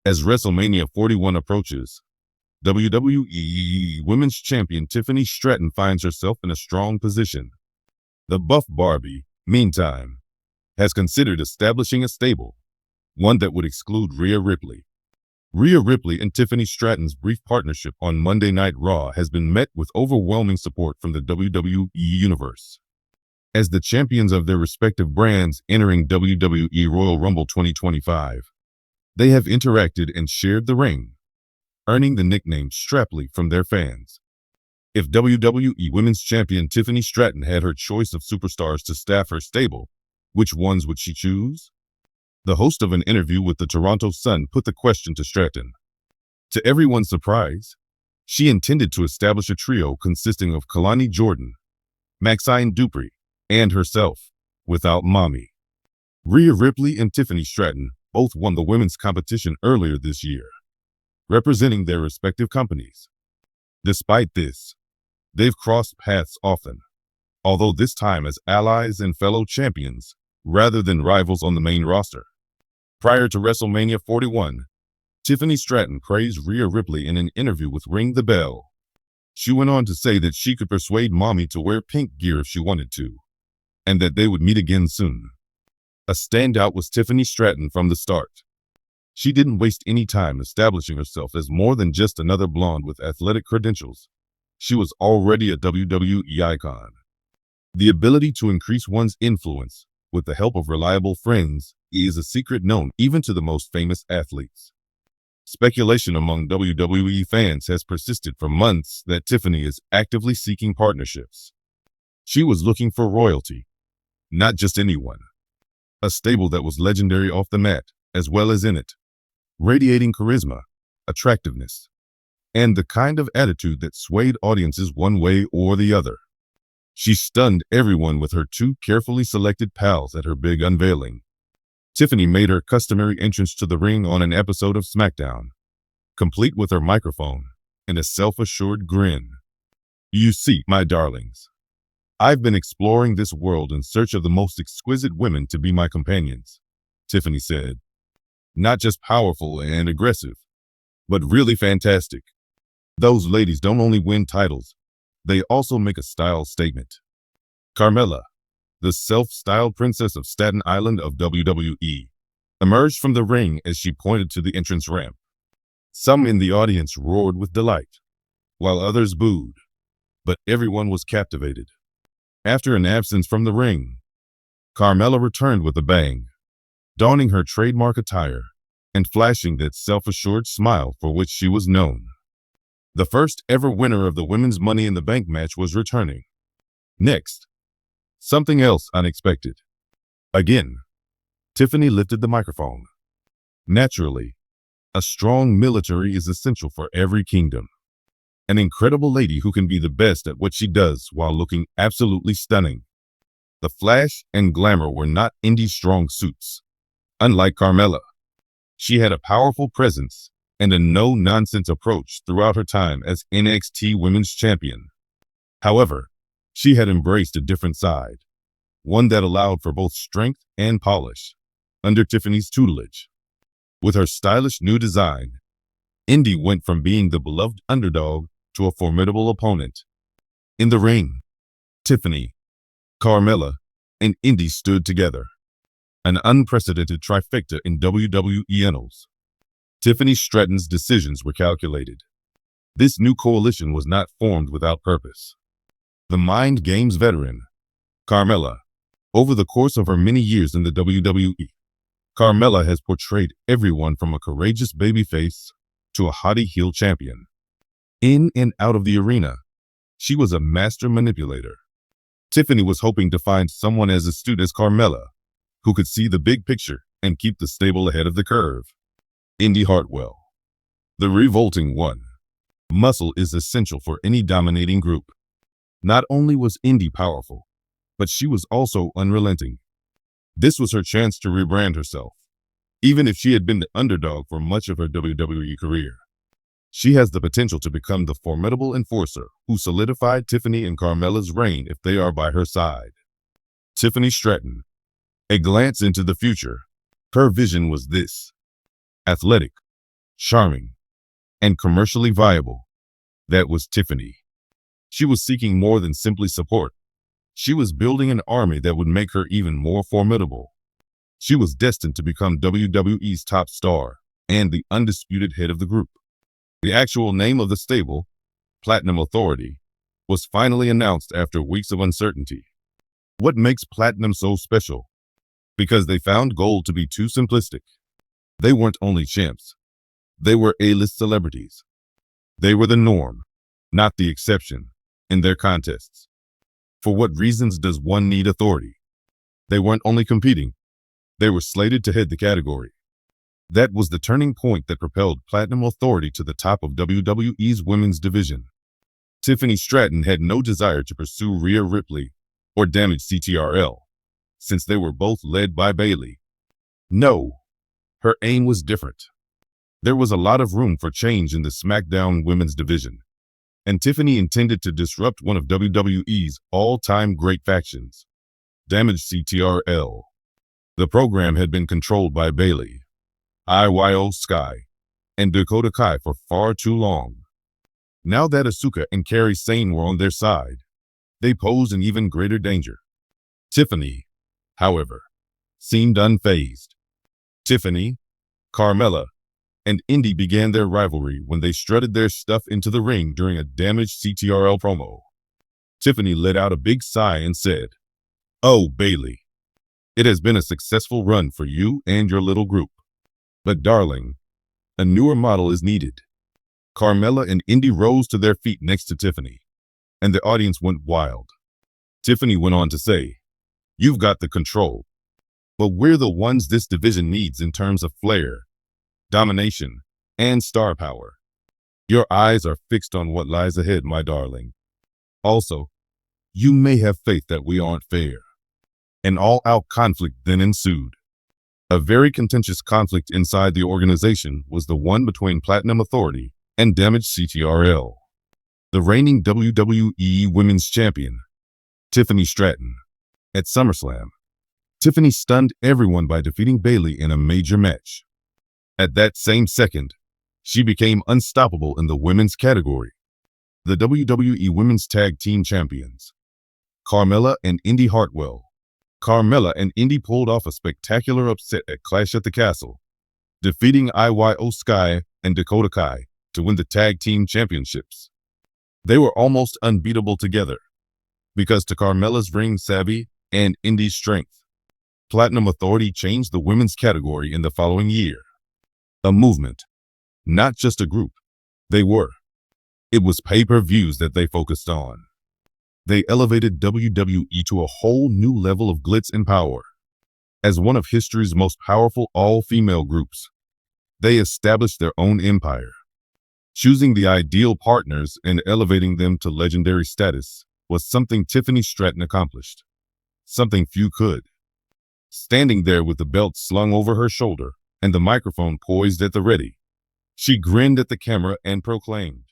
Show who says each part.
Speaker 1: As WrestleMania 41 approaches, WWE Women's Champion Tiffany Stratton finds herself in a strong position. The buff Barbie, meantime, has considered establishing a stable, one that would exclude Rhea Ripley. Rhea Ripley and Tiffany Stratton's brief partnership on Monday Night Raw has been met with overwhelming support from the WWE Universe. As the champions of their respective brands entering WWE Royal Rumble 2025, they have interacted and shared the ring, earning the nickname Strapley from their fans. If WWE Women's Champion Tiffany Stratton had her choice of superstars to staff her stable, which ones would she choose? The host of an interview with the Toronto Sun put the question to Stratton. To everyone's surprise, she intended to establish a trio consisting of Kalani Jordan, Maxine Dupree, and herself, without Mommy. Rhea Ripley and Tiffany Stratton both won the women's competition earlier this year, representing their respective companies. Despite this, they've crossed paths often, although this time as allies and fellow champions, rather than rivals on the main roster. Prior to WrestleMania 41, Tiffany Stratton praised Rhea Ripley in an interview with Ring the Bell. She went on to say that she could persuade Mommy to wear pink gear if she wanted to, and that they would meet again soon. A standout was Tiffany Stratton from the start. She didn't waste any time establishing herself as more than just another blonde with athletic credentials. She was already a WWE icon. The ability to increase one's influence with the help of reliable friends is a secret known even to the most famous athletes. Speculation among WWE fans has persisted for months that Tiffany is actively seeking partnerships. She was looking for royalty, not just anyone. A stable that was legendary off the mat, as well as in it, radiating charisma, attractiveness, and the kind of attitude that swayed audiences one way or the other. She stunned everyone with her two carefully selected pals at her big unveiling. Tiffany made her customary entrance to the ring on an episode of SmackDown, complete with her microphone and a self-assured grin. "You see, my darlings, I've been exploring this world in search of the most exquisite women to be my companions," Tiffany said. "Not just powerful and aggressive, but really fantastic. Those ladies don't only win titles, they also make a style statement." Carmella, the self-styled princess of Staten Island of WWE, emerged from the ring as she pointed to the entrance ramp. Some in the audience roared with delight, while others booed, but everyone was captivated. After an absence from the ring, Carmella returned with a bang, donning her trademark attire and flashing that self-assured smile for which she was known. The first ever winner of the Women's Money in the Bank match was returning. Next, something else unexpected. Again, Tiffany lifted the microphone. Naturally, a strong military is essential for every kingdom. An incredible lady who can be the best at what she does while looking absolutely stunning. The flash and glamour were not Indy's strong suits. Unlike Carmella, she had a powerful presence and a no-nonsense approach throughout her time as NXT Women's Champion. However, she had embraced a different side, one that allowed for both strength and polish, under Tiffany's tutelage. With her stylish new design, Indy went from being the beloved underdog to a formidable opponent. In the ring, Tiffany, Carmella, and Indy stood together, an unprecedented trifecta in WWE annals. Tiffany Stratton's decisions were calculated. This new coalition was not formed without purpose. The Mind Games veteran, Carmella, over the course of her many years in the WWE, Carmella has portrayed everyone from a courageous babyface to a haughty heel champion. In and out of the arena, she was a master manipulator. Tiffany was hoping to find someone as astute as Carmella, who could see the big picture and keep the stable ahead of the curve. Indy Hartwell, the revolting one. Muscle is essential for any dominating group. Not only was Indy powerful, but she was also unrelenting. This was her chance to rebrand herself, even if she had been the underdog for much of her WWE career. She has the potential to become the formidable enforcer who solidified Tiffany and Carmella's reign if they are by her side. Tiffany Stratton, a glance into the future. Her vision was this: athletic, charming, and commercially viable. That was Tiffany. She was seeking more than simply support. She was building an army that would make her even more formidable. She was destined to become WWE's top star and the undisputed head of the group. The actual name of the stable, Platinum Authority, was finally announced after weeks of uncertainty. What makes Platinum so special? Because they found gold to be too simplistic. They weren't only champs. They were A-list celebrities. They were the norm, not the exception, in their contests. For what reasons does one need authority? They weren't only competing. They were slated to head the category. That was the turning point that propelled Platinum Authority to the top of WWE's women's division. Tiffany Stratton had no desire to pursue Rhea Ripley or damage CTRL, since they were both led by Bayley. No, her aim was different. There was a lot of room for change in the SmackDown women's division, and Tiffany intended to disrupt one of WWE's all-time great factions, Damage CTRL. The program had been controlled by Bayley, Io Sky, and Dakota Kai for far too long. Now that Asuka and Kairi Sane were on their side, they posed an even greater danger. Tiffany, however, seemed unfazed. Tiffany, Carmella, and Indy began their rivalry when they strutted their stuff into the ring during a damaged CTRL promo. Tiffany let out a big sigh and said, "Oh, Bayley, it has been a successful run for you and your little group. But darling, a newer model is needed." Carmella and Indy rose to their feet next to Tiffany, and the audience went wild. Tiffany went on to say, "You've got the control, but we're the ones this division needs in terms of flair, domination, and star power. Your eyes are fixed on what lies ahead, my darling. Also, you may have faith that we aren't fair." An all-out conflict then ensued. A very contentious conflict inside the organization was the one between Platinum Authority and Damage CTRL. The reigning WWE Women's Champion, Tiffany Stratton. At SummerSlam, Tiffany stunned everyone by defeating Bayley in a major match. At that same second, she became unstoppable in the women's category. The WWE Women's Tag Team Champions, Carmella and Indy Hartwell. Carmella and Indy pulled off a spectacular upset at Clash at the Castle, defeating Io Sky and Dakota Kai to win the Tag Team Championships. They were almost unbeatable together, because to Carmella's ring savvy and Indy's strength, Platinum Authority changed the women's category in the following year. A movement, not just a group. They were. It was pay-per-views that they focused on. They elevated WWE to a whole new level of glitz and power. As one of history's most powerful all-female groups, they established their own empire. Choosing the ideal partners and elevating them to legendary status was something Tiffany Stratton accomplished. Something few could. Standing there with the belt slung over her shoulder and the microphone poised at the ready, she grinned at the camera and proclaimed,